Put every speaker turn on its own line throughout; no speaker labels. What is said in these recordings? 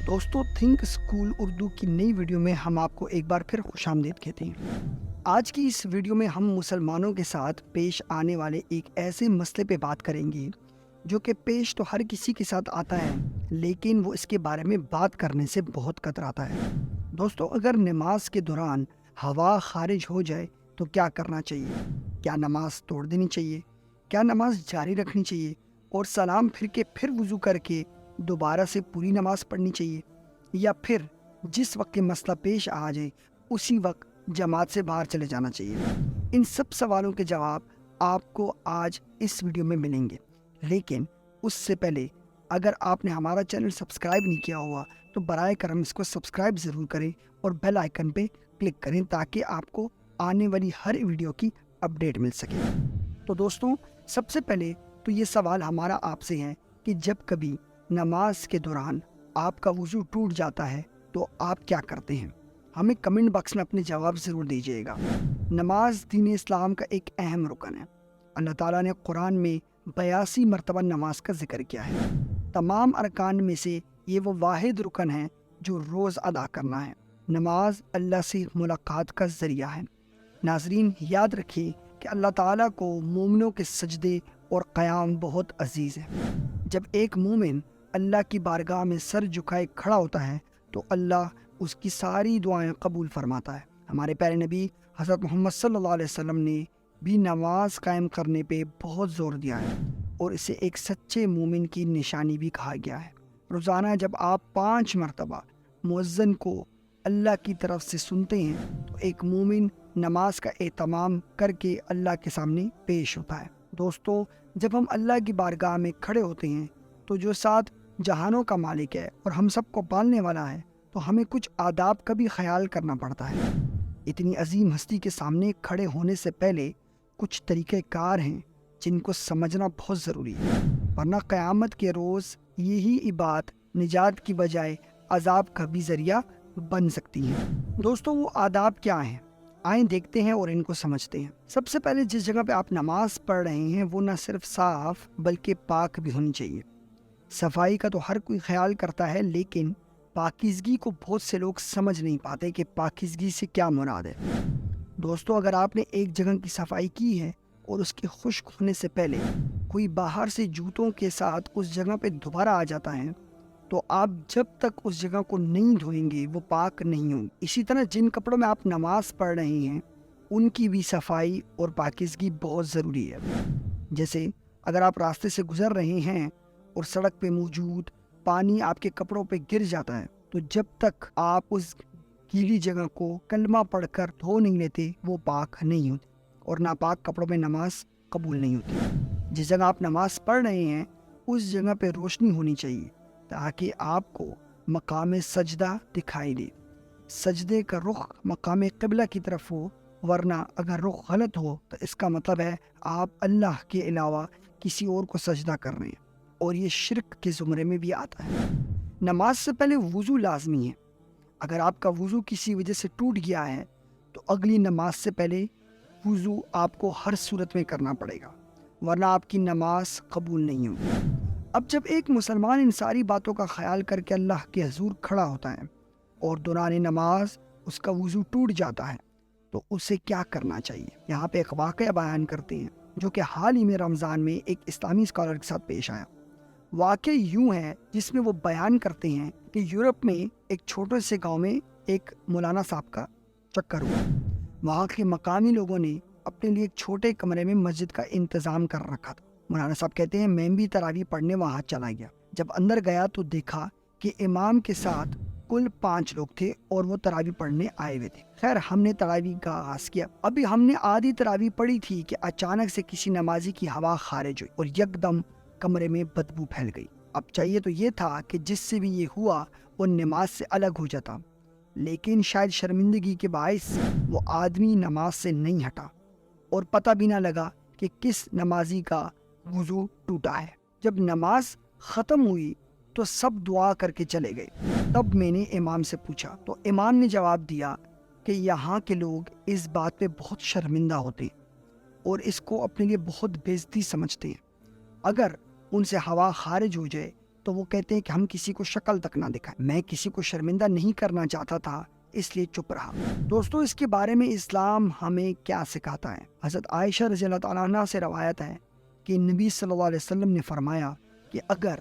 दोस्तों think school Urdu की नई वीडियो में हम आपको एक बार फिर खुशामदीद कहते हैं। आज की इस वीडियो में हम मुसलमानों के साथ पेश आने वाले एक ऐसे मसले पे बात करेंगे जो कि पेश तो हर किसी के साथ आता है, लेकिन वो इसके बारे में बात करने से बहुत कतराता है। दोस्तों, अगर नमाज के दौरान हवा खारिज हो जाए तो क्या करना चाहिए? क्या नमाज तोड़ देनी चाहिए? क्या नमाज जारी रखनी चाहिए और सलाम फिर के फिर वज़ू करके दोबारा से पूरी नमाज पढ़नी चाहिए, या फिर जिस वक्त ये मसला पेश आ जाए उसी वक्त जमात से बाहर चले जाना चाहिए? इन सब सवालों के जवाब आपको आज इस वीडियो में मिलेंगे, लेकिन उससे पहले अगर आपने हमारा चैनल सब्सक्राइब नहीं किया हुआ तो बराए करम इसको सब्सक्राइब ज़रूर करें और बेल आइकन पे क्लिक करें ताकि आपको आने वाली हर वीडियो की अपडेट मिल सके। तो दोस्तों, सबसे पहले तो ये सवाल हमारा आपसे है कि जब कभी नमाज के दौरान आपका वज़ू टूट जाता है तो आप क्या करते हैं? हमें कमेंट बॉक्स में अपने जवाब ज़रूर दीजिएगा। नमाज दीन इस्लाम का एक अहम रुकन है। अल्लाह ताला ने कुरान में 82 मरतबा नमाज का जिक्र किया है। तमाम अरकान में से ये वो वाहिद रुकन है जो रोज़ अदा करना है। नमाज अल्लाह से मुलाकात का ज़रिया है। नाज़रीन, याद रखिए कि अल्लाह ताला को मोमिनों के सजदे और क़याम बहुत अजीज़ है। जब एक मोमिन अल्लाह की बारगाह में सर झुकाए खड़ा होता है तो अल्लाह उसकी सारी दुआएं कबूल फरमाता है। हमारे प्यारे नबी हज़रत मोहम्मद सल्लल्लाहु अलैहि वसल्लम ने भी नमाज कायम करने पे बहुत ज़ोर दिया है और इसे एक सच्चे मोमिन की निशानी भी कहा गया है। रोज़ाना जब आप 5 मरतबा मुअज्जिन को अल्लाह की तरफ से सुनते हैं तो एक मोमिन नमाज का एहतमाम करके अल्लाह के सामने पेश होता है। दोस्तों, जब हम अल्लाह की बारगाह में खड़े होते हैं तो जो 7 जहानों का मालिक है और हम सबको पालने वाला है, तो हमें कुछ आदाब का भी ख्याल करना पड़ता है। इतनी अजीम हस्ती के सामने खड़े होने से पहले कुछ तरीक़ेकार हैं जिनको समझना बहुत ज़रूरी है, वरना क़यामत के रोज़ यही इबादत निजात की बजाय अजाब का भी ज़रिया बन सकती है। दोस्तों, वो आदाब क्या हैं? आइए देखते हैं और इनको समझते हैं। सबसे पहले जिस जगह पे आप नमाज पढ़ रहे हैं वो न सिर्फ साफ बल्कि पाक भी होनी चाहिए। सफाई का तो हर कोई ख्याल करता है, लेकिन पाकीज़गी को बहुत से लोग समझ नहीं पाते कि पाकीज़गी से क्या मुराद है। दोस्तों, अगर आपने एक जगह की सफाई की है और उसके खुश्क होने से पहले कोई बाहर से जूतों के साथ उस जगह पे दोबारा आ जाता है तो आप जब तक उस जगह को नहीं धोएंगे वो पाक नहीं होंगे। इसी तरह जिन कपड़ों में आप नमाज पढ़ रहे हैं उनकी भी सफाई और पाकीज़गी बहुत ज़रूरी है। जैसे अगर आप रास्ते से गुजर रहे हैं और सड़क पे मौजूद पानी आपके कपड़ों पे गिर जाता है तो जब तक आप उस गीली जगह को कलमा पढ़कर धो नहीं लेते वो पाक नहीं होती और नापाक कपड़ों में नमाज कबूल नहीं होती। जिस जगह आप नमाज पढ़ रहे हैं उस जगह पे रोशनी होनी चाहिए ताकि आपको मकाम सजदा दिखाई दे। सजदे का रुख मकाम क़िबला की तरफ हो, वरना अगर रुख गलत हो तो इसका मतलब है आप अल्लाह के अलावा किसी और को सजदा कर रहे हैं और ये शिर्क के ज़ुमरे में भी आता है। नमाज से पहले वज़ू लाजमी है। अगर आपका वज़ू किसी वजह से टूट गया है तो अगली नमाज से पहले वज़ू आपको हर सूरत में करना पड़ेगा, वरना आपकी नमाज कबूल नहीं होगी। अब जब एक मुसलमान इन सारी बातों का ख्याल करके अल्लाह के हजूर खड़ा होता है और दौरान नमाज उसका वज़ू टूट जाता है तो उसे क्या करना चाहिए? यहाँ पे एक वाक़या बयान करते हैं जो कि हाल ही में रमज़ान में एक इस्लामी स्कॉलर के साथ पेश आया। वाक़या यूँ है जिसमें वो बयान करते हैं कि यूरोप में एक छोटे से गाँव में एक मौलाना साहब का चक्कर हुआ। वहाँ के मकामी लोगों ने अपने लिए एक छोटे कमरे में मस्जिद का इंतज़ाम कर रखा था। मौलाना साहब कहते हैं, मैं भी तरावी पढ़ने वहाँ चला गया। जब अंदर गया तो देखा कि इमाम के साथ कुल 5 लोग थे और वो तरावी पढ़ने आए हुए थे। खैर, हमने तरावी का आगाज़ किया। अभी हमने आधी तरावी पढ़ी थी कि अचानक से किसी नमाजी की हवा खारिज हुई और यकदम कमरे में बदबू फैल गई। अब चाहिए तो ये था कि जिससे भी ये हुआ वो नमाज से अलग हो जाता, लेकिन शायद शर्मिंदगी के बायस वो आदमी नमाज से नहीं हटा और पता भी ना लगा कि किस नमाजी का वज़ू टूटा है। जब नमाज ख़त्म हुई तो सब दुआ करके चले गए। तब मैंने इमाम से पूछा तो इमाम ने जवाब दिया कि यहाँ के लोग इस बात पे बहुत शर्मिंदा होते हैं और इसको अपने लिए बहुत बेइज्जती समझते हैं। अगर उनसे हवा खारिज हो जाए تو وہ کہتے ہیں کہ ہم کسی کو شکل تک نہ دکھائیں، میں کسی کو شرمندہ نہیں کرنا چاہتا تھا اس لیے چپ رہا۔ دوستو، اس کے بارے میں اسلام ہمیں کیا سکھاتا ہے؟ حضرت عائشہ رضی اللہ تعالیٰ عنہ سے روایت ہے کہ نبی صلی اللہ علیہ وسلم نے فرمایا کہ اگر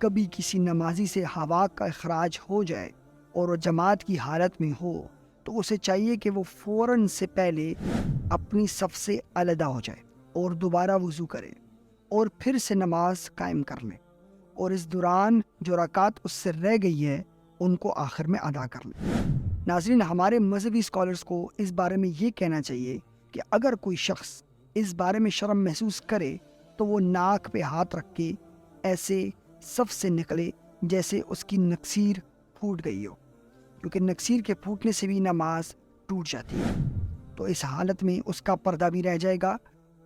کبھی کسی نمازی سے ہوا کا اخراج ہو جائے اور وہ جماعت کی حالت میں ہو تو اسے چاہیے کہ وہ فوراً سے پہلے اپنی صف سے علیحدہ ہو جائے اور دوبارہ وضو کرے اور پھر سے نماز قائم کر لے، اور اس دوران جو رکعت اس سے رہ گئی ہے ان کو آخر میں ادا کر لے۔ ناظرین، ہمارے مذہبی اسکالرز کو اس بارے میں یہ کہنا چاہیے کہ اگر کوئی شخص اس بارے میں شرم محسوس کرے تو وہ ناک پہ ہاتھ رکھ کے ایسے صف سے نکلے جیسے اس کی نکسیر پھوٹ گئی ہو، کیونکہ نکسیر کے پھوٹنے سے بھی نماز ٹوٹ جاتی ہے۔ تو اس حالت میں اس کا پردہ بھی رہ جائے گا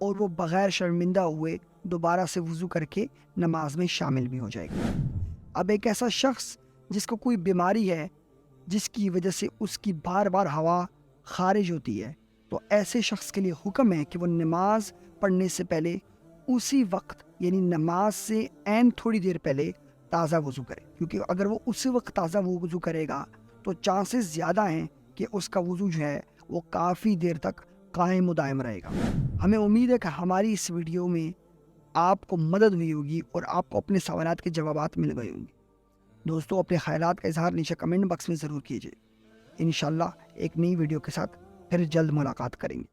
اور وہ بغیر شرمندہ ہوئے دوبارہ سے وضو کر کے نماز میں شامل بھی ہو جائے گا۔ اب ایک ایسا شخص جس کو کوئی بیماری ہے جس کی وجہ سے اس کی بار بار ہوا خارج ہوتی ہے، تو ایسے شخص کے لیے حکم ہے کہ وہ نماز پڑھنے سے پہلے اسی وقت یعنی نماز سے عین تھوڑی دیر پہلے تازہ وضو کرے، کیونکہ اگر وہ اسی وقت تازہ وضو کرے گا تو چانسز زیادہ ہیں کہ اس کا وضو جو ہے وہ کافی دیر تک قائم و دائم رہے گا۔ ہمیں امید ہے کہ ہماری اس ویڈیو میں آپ کو مدد ہوئی ہوگی اور آپ کو اپنے سوالات کے جوابات مل گئے ہوں گے۔ دوستو، اپنے خیالات کا اظہار نیچے کمنٹ باکس میں ضرور کیجیے۔ انشاءاللہ ایک نئی ویڈیو کے ساتھ پھر جلد ملاقات کریں گے۔